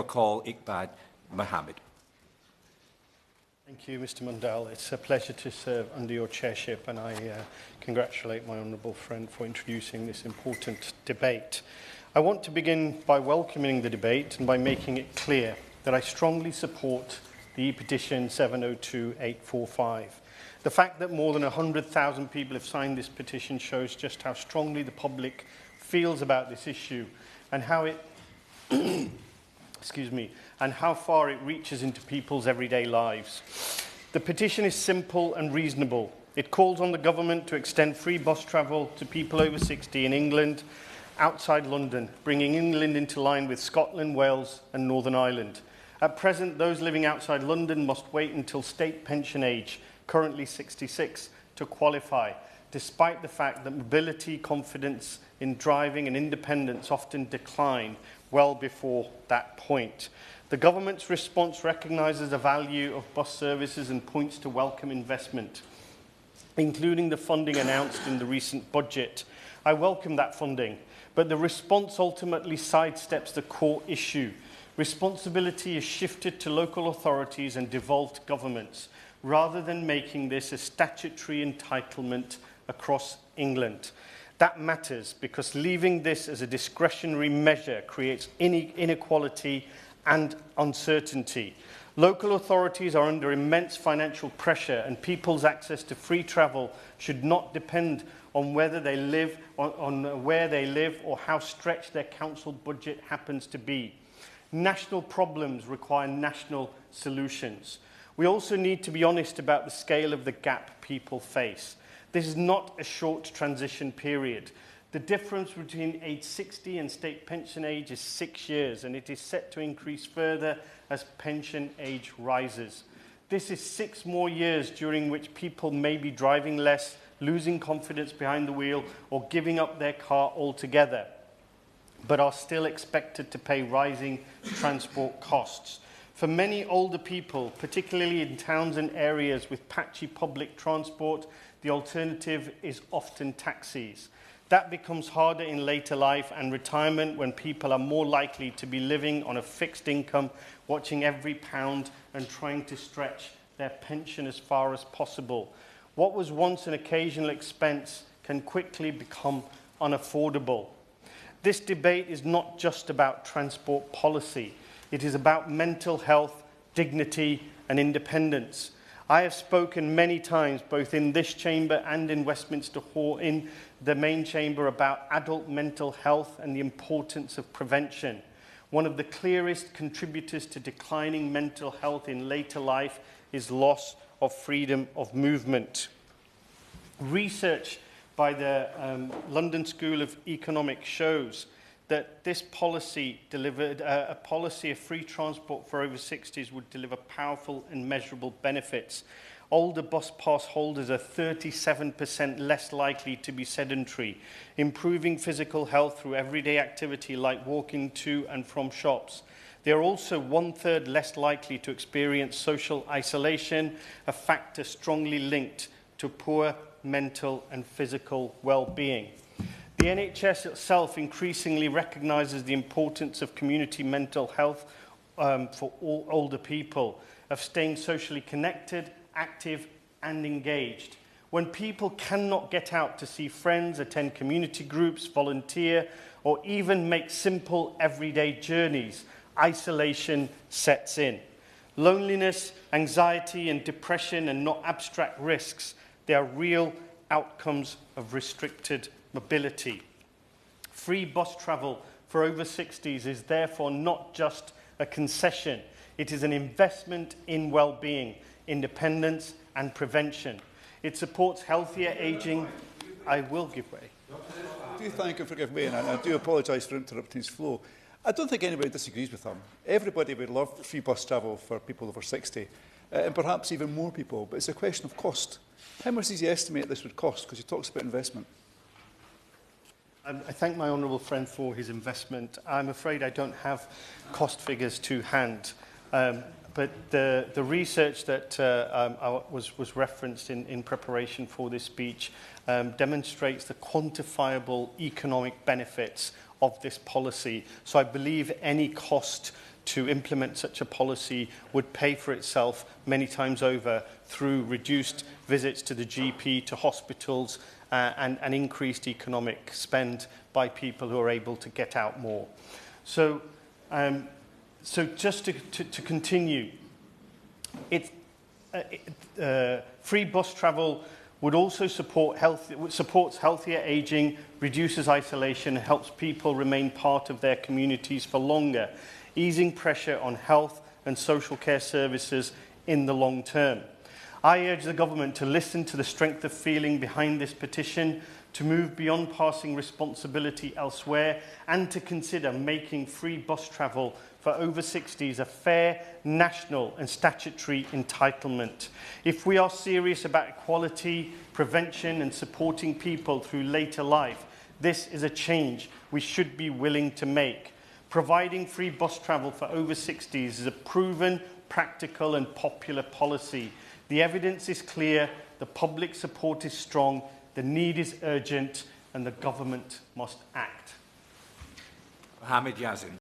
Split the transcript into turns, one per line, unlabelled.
call Iqbal Mohamed.
Thank you, Mr Mundell. It's a pleasure to serve under your chairship, and I congratulate my honourable friend for introducing this important debate. I want to begin by welcoming the debate and by making it clear that I strongly support the E-petition 702845. The fact that more than 100,000 people have signed this petition shows just how strongly the public feels about this issue and how it and how far it reaches into people's everyday lives. The petition is simple and reasonable. It calls on the government to extend free bus travel to people over 60 in England, outside London, bringing England into line with Scotland, Wales and Northern Ireland. At present, those living outside London must wait until state pension age, currently 66, to qualify, despite the fact that mobility, confidence in driving and independence often decline well before that point. The government's response recognises the value of bus services and points to welcome investment, including the funding announced in the recent budget. I welcome that funding, but the response ultimately sidesteps the core issue. Responsibility is shifted to local authorities and devolved governments, rather than making this a statutory entitlement across England. That matters because leaving this as a discretionary measure creates inequality and uncertainty. Local authorities are under immense financial pressure, and people's access to free travel should not depend on whether they live, on where they live or how stretched their council budget happens to be. National problems require national solutions. We also need to be honest about the scale of the gap people face. This is not a short transition period. The difference between age 60 and state pension age is 6 years, and it is set to increase further as pension age rises. This is 6 more years during which people may be driving less, losing confidence behind the wheel, or giving up their car altogether, but are still expected to pay rising transport costs. For many older people, particularly in towns and areas with patchy public transport, the alternative is often taxis. That becomes harder in later life and retirement, when people are more likely to be living on a fixed income, watching every pound and trying to stretch their pension as far as possible. What was once an occasional expense can quickly become unaffordable. This debate is not just about transport policy. It is about mental health, dignity and independence. I have spoken many times, both in this chamber and in Westminster Hall, in the main chamber, about adult mental health and the importance of prevention. One of the clearest contributors to declining mental health in later life is loss of freedom of movement. Research by the London School of Economics shows that this policy delivered a policy of free transport for over 60s would deliver powerful and measurable benefits. Older bus pass holders are 37% less likely to be sedentary, improving physical health through everyday activity like walking to and from shops. They are also 1/3 less likely to experience social isolation, a factor strongly linked to poor mental and physical well-being. The NHS itself increasingly recognises the importance of community mental health for all older people, of staying socially connected, active and engaged. When people cannot get out to see friends, attend community groups, volunteer, or even make simple everyday journeys, isolation sets in. Loneliness, anxiety and depression are not abstract risks. They are real outcomes of restricted mobility. Free bus travel for over 60s is therefore not just a concession. It is an investment in well-being, independence and prevention. It supports healthier ageing. I will give way.
Do thank him for giving way, and I do apologise for interrupting his flow. I don't think anybody disagrees with him. Everybody would love free bus travel for people over 60, and perhaps even more people, but it's a question of cost. How much does he estimate this would cost? Because he talks about investment.
I thank my honourable friend for his investment. I'm afraid I don't have cost figures to hand, but the research that was referenced in preparation for this speech demonstrates the quantifiable economic benefits of this policy. So I believe any cost to implement such a policy would pay for itself many times over through reduced visits to the GP, to hospitals, and increased economic spend by people who are able to get out more. So just to continue, free bus travel would also supports healthier ageing, reduces isolation, and helps people remain part of their communities for longer, easing pressure on health and social care services in the long term. I urge the government to listen to the strength of feeling behind this petition, to move beyond passing responsibility elsewhere, and to consider making free bus travel for over 60s a fair, national and statutory entitlement. If we are serious about equality, prevention and supporting people through later life, this is a change we should be willing to make. Providing free bus travel for over 60s is a proven, practical and popular policy. The evidence is clear, the public support is strong, the need is urgent, and the government must act.
Mohamed Yazin.